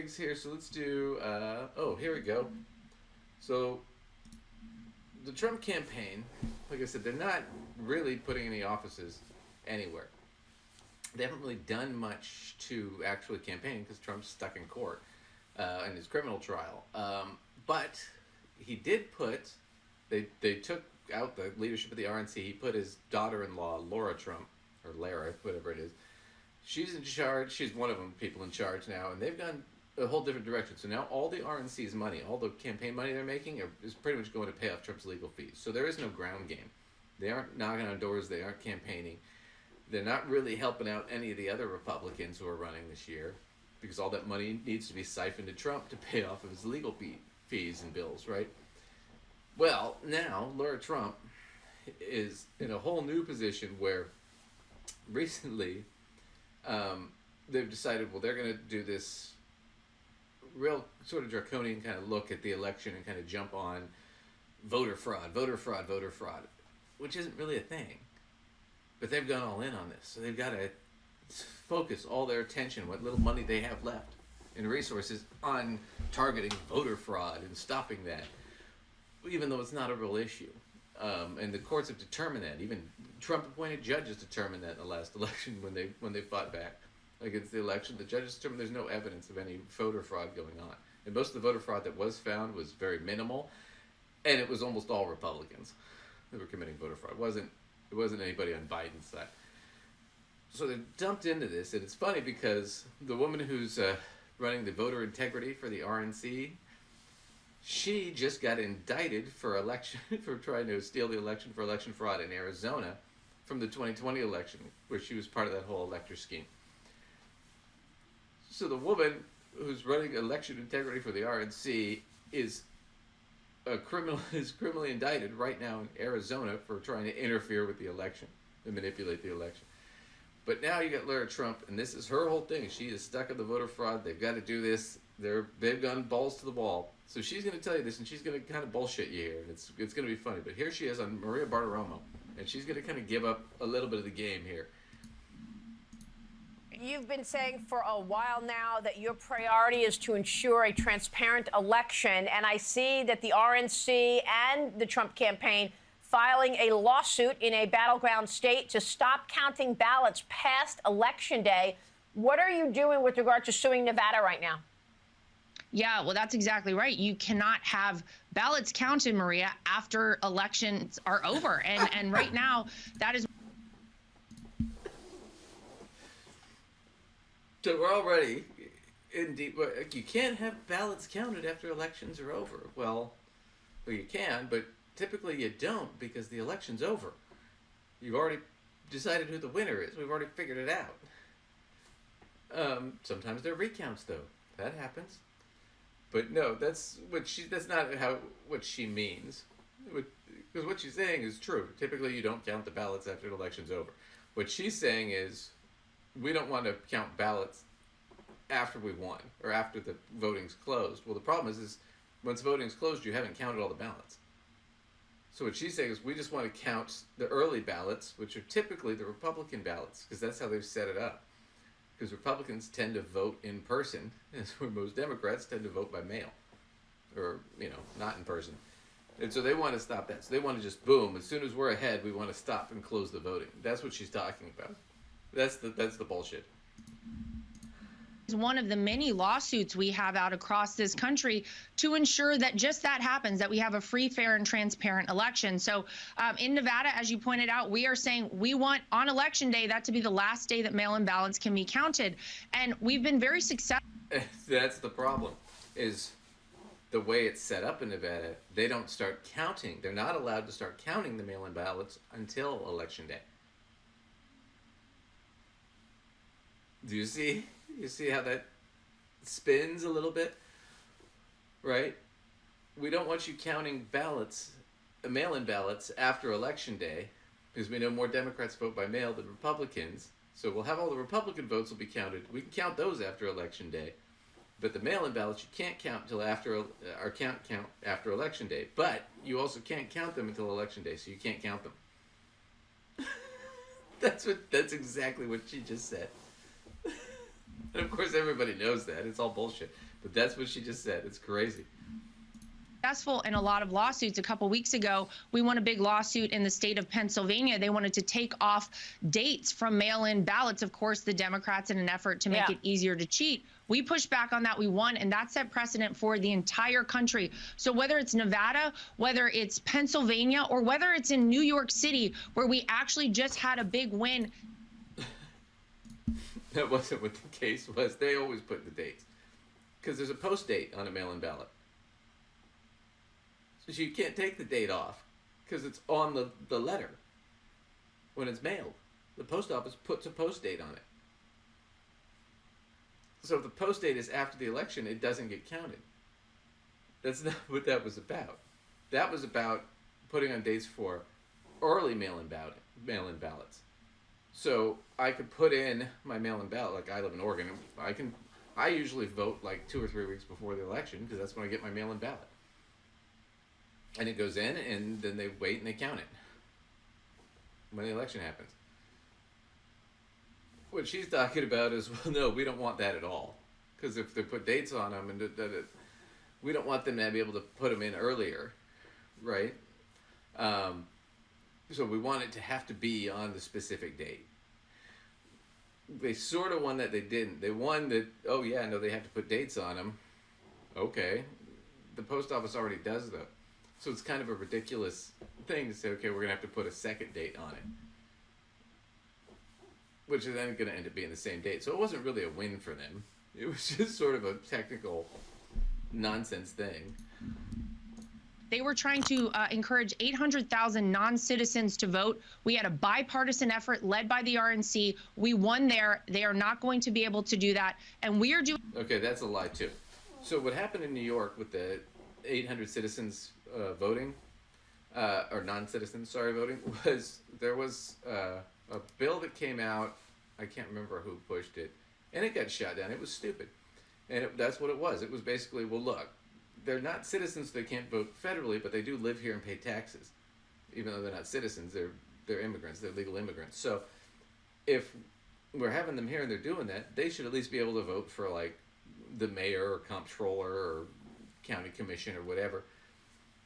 things here. So let's do. Oh, here we go. So the Trump campaign, like I said, they're not really putting any offices anywhere. They haven't really done much to actually campaign because Trump's stuck in court in his criminal trial. But he did put. They took out the leadership of the RNC. He put his daughter-in-law, Laura Trump, or Lara, whatever it is. She's in charge. She's one of them, people in charge now, and they've gone a whole different direction. So now all the RNC's money, all the campaign money they're making, is pretty much going to pay off Trump's legal fees. So there is no ground game. They aren't knocking on doors. They aren't campaigning. They're not really helping out any of the other Republicans who are running this year because all that money needs to be siphoned to Trump to pay off of his legal fees and bills, right? Well, now Lara Trump is in a whole new position where recently they've decided, well, they're going to do this real sort of draconian kind of look at the election and kind of jump on voter fraud, which isn't really a thing. But they've gone all in on this. So they've got to focus all their attention, what little money they have left, and resources on targeting voter fraud and stopping that, even though it's not a real issue. And the courts have determined that. Even Trump-appointed judges determined that in the last election when they fought back against the election. The judges determined there's no evidence of any voter fraud going on. And most of the voter fraud that was found was very minimal, and it was almost all Republicans that were committing voter fraud. It wasn't anybody on Biden's side. So they dumped into this, and it's funny because the woman who's running the voter integrity for the RNC, she just got indicted for for trying to steal the election for election fraud in Arizona from the 2020 election, where she was part of that whole elector scheme. So the woman who's running election integrity for the RNC is criminally indicted right now in Arizona for trying to interfere with the election and manipulate the election. But now you got Lara Trump, and this is her whole thing. She is stuck in the voter fraud. They've got to do this. They've gone balls to the wall. So she's going to tell you this, and she's going to kind of bullshit you here, and it's going to be funny. But here she is on Maria Bartiromo, and she's going to kind of give up a little bit of the game here. You've been saying for a while now that your priority is to ensure a transparent election, and I see that the RNC and the Trump campaign filing a lawsuit in a battleground state to stop counting ballots past Election Day. What are you doing with regard to suing Nevada right now? Yeah, well, that's exactly right. You cannot have ballots counted, Maria, after elections are over. And right now, that is. So we're already in deep. You can't have ballots counted after elections are over. Well, you can, but typically you don't because the election's over. You've already decided who the winner is. We've already figured it out. Sometimes there are recounts, though. That happens. But no, that's not what she means. Because what she's saying is true. Typically, you don't count the ballots after the election's over. What she's saying is, we don't want to count ballots after we won or after the voting's closed. Well, the problem is once voting's closed, you haven't counted all the ballots. So what she's saying is we just want to count the early ballots, which are typically the Republican ballots, because that's how they've set it up. Because Republicans tend to vote in person, where most Democrats tend to vote by mail, or, not in person. And so they want to stop that. So they want to just, boom, as soon as we're ahead, we want to stop and close the voting. That's what she's talking about. That's the bullshit. Is one of the many lawsuits we have out across this country to ensure that just that happens, that we have a free, fair, and transparent election. So in Nevada, as you pointed out, we are saying we want on Election Day that to be the last day that mail-in ballots can be counted. And we've been very successful. That's the problem, is the way it's set up in Nevada. They don't start counting. They're not allowed to start counting the mail-in ballots until Election Day. Do you see? You see how that spins a little bit? Right? We don't want you counting ballots, mail-in ballots, after Election Day, because we know more Democrats vote by mail than Republicans. So we'll have all the Republican votes will be counted. We can count those after Election Day. But the mail-in ballots you can't count until after, or count after Election Day. But you also can't count them until Election Day, so you can't count them. That's exactly what she just said. And of course everybody knows that. It's all bullshit. But that's what she just said. It's crazy. Successful in a lot of lawsuits. A couple weeks ago, we won a big lawsuit in the state of Pennsylvania. They wanted to take off dates from mail-in ballots. Of course, the Democrats, in an effort to make it easier to cheat. We pushed back on that. We won, and that set precedent for the entire country. So whether it's Nevada, whether it's Pennsylvania, or whether it's in New York City, where we actually just had a big win. That wasn't what the case was. They always put the dates because there's a post date on a mail-in ballot. So you can't take the date off because it's on the letter when it's mailed. The post office puts a post date on it. So if the post date is after the election, it doesn't get counted. That's not what that was about. That was about putting on dates for early mail-in ballots. So I could put in my mail-in ballot, like I live in Oregon. I usually vote like 2 or 3 weeks before the election because that's when I get my mail-in ballot. And it goes in, and then they wait and they count it when the election happens. What she's talking about is, well, no, we don't want that at all. Because if they put dates on them, and we don't want them to be able to put them in earlier, right? So we want it to have to be on the specific date. They sort of won that they didn't. They won that, oh yeah, no, they have to put dates on them. Okay. The post office already does though. So it's kind of a ridiculous thing to say, okay, we're going to have to put a second date on it. Which is then going to end up being the same date. So it wasn't really a win for them. It was just sort of a technical nonsense thing. They were trying to encourage 800,000 non-citizens to vote. We had a bipartisan effort led by the RNC. We won there. They are not going to be able to do that. And we are doing... Okay, that's a lie too. So what happened in New York with the 800 citizens voting, or non-citizens, sorry, voting, was there was a bill that came out, I can't remember who pushed it, and it got shot down. It was stupid. And that's what it was. It was basically, well, look, they're not citizens, so they can't vote federally, but they do live here and pay taxes. Even though they're not citizens, they're immigrants, they're legal immigrants. So if we're having them here and they're doing that, they should at least be able to vote for, like, the mayor or comptroller or county commission or whatever.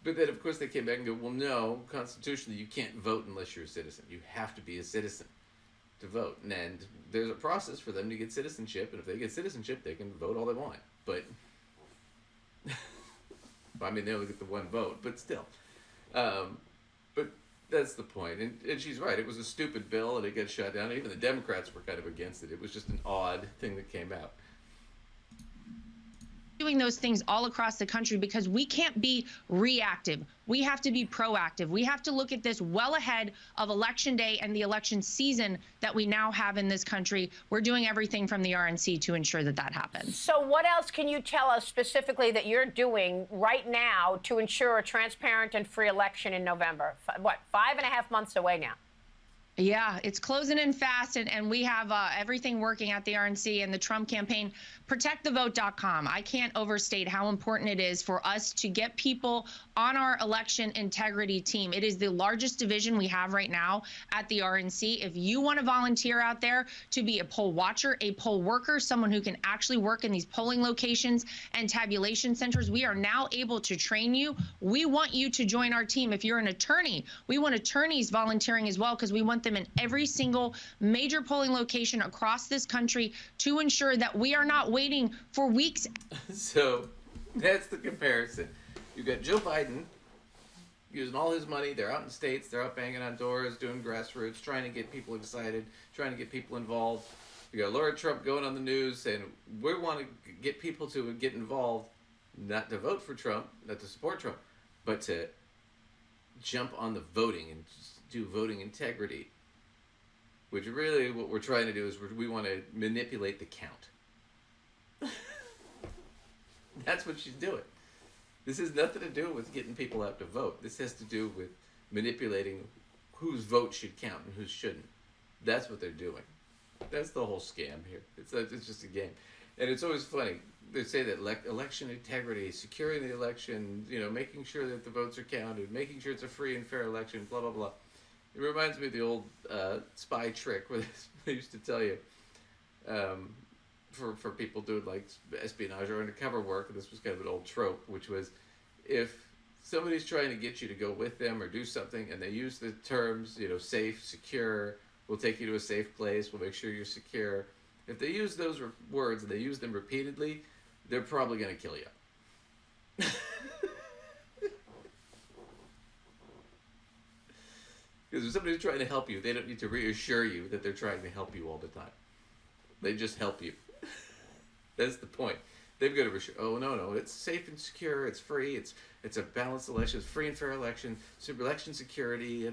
But then, of course, they came back and go, well, no, constitutionally, you can't vote unless you're a citizen. You have to be a citizen to vote. And there's a process for them to get citizenship, and if they get citizenship, they can vote all they want. But, I mean, they only get the one vote, but still. But that's the point. And she's right. It was a stupid bill, and it got shut down. Even the Democrats were kind of against it. It was just an odd thing that came out. Doing those things all across the country because we can't be reactive. We have to be proactive. We have to look at this well ahead of Election Day and the election season that we now have in this country. We're doing everything from the RNC to ensure that that happens. So what else can you tell us specifically that you're doing right now to ensure a transparent and free election in November? What, 5.5 months away now? Yeah, it's closing in fast, and we have everything working at the RNC and the Trump campaign. ProtectTheVote.com. I can't overstate how important it is for us to get people on our election integrity team. It is the largest division we have right now at the RNC. If you want to volunteer out there to be a poll watcher, a poll worker, someone who can actually work in these polling locations and tabulation centers, we are now able to train you. We want you to join our team. If you're an attorney, we want attorneys volunteering as well because we want them in every single major polling location across this country to ensure that we are not waiting for weeks. So that's the comparison. You've got Joe Biden using all his money. They're out in states. They're out banging on doors, doing grassroots, trying to get people excited, trying to get people involved. You got Lara Trump going on the news saying, we want to get people to get involved, not to vote for Trump, not to support Trump, but to jump on the voting and do voting integrity. Which really what we're trying to do is we want to manipulate the count. That's what she's doing. This has nothing to do with getting people out to vote. This has to do with manipulating whose vote should count and whose shouldn't. That's what they're doing. That's the whole scam here. It's just a game. And it's always funny. They say that election integrity, securing the election, making sure that the votes are counted, making sure it's a free and fair election, blah, blah, blah. It reminds me of the old spy trick where they used to tell you, for people doing like espionage or undercover work. This was kind of an old trope, which was if somebody's trying to get you to go with them or do something, and they use the terms, safe, secure, we'll take you to a safe place, we'll make sure you're secure. If they use those words and they use them repeatedly, they're probably going to kill you. Because if somebody's trying to help you, they don't need to reassure you that they're trying to help you all the time. They just help you. That's the point. They've got to reassure. Oh, no, it's safe and secure. It's free. It's a balanced election. It's free and fair election. Super election security.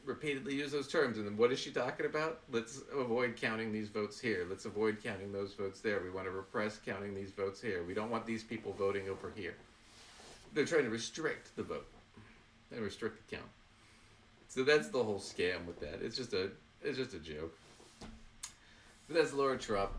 Repeatedly use those terms. And then what is she talking about? Let's avoid counting these votes here. Let's avoid counting those votes there. We want to repress counting these votes here. We don't want these people voting over here. They're trying to restrict the vote and restrict the count. So that's the whole scam with that. It's just a joke. But that's Lara Trump.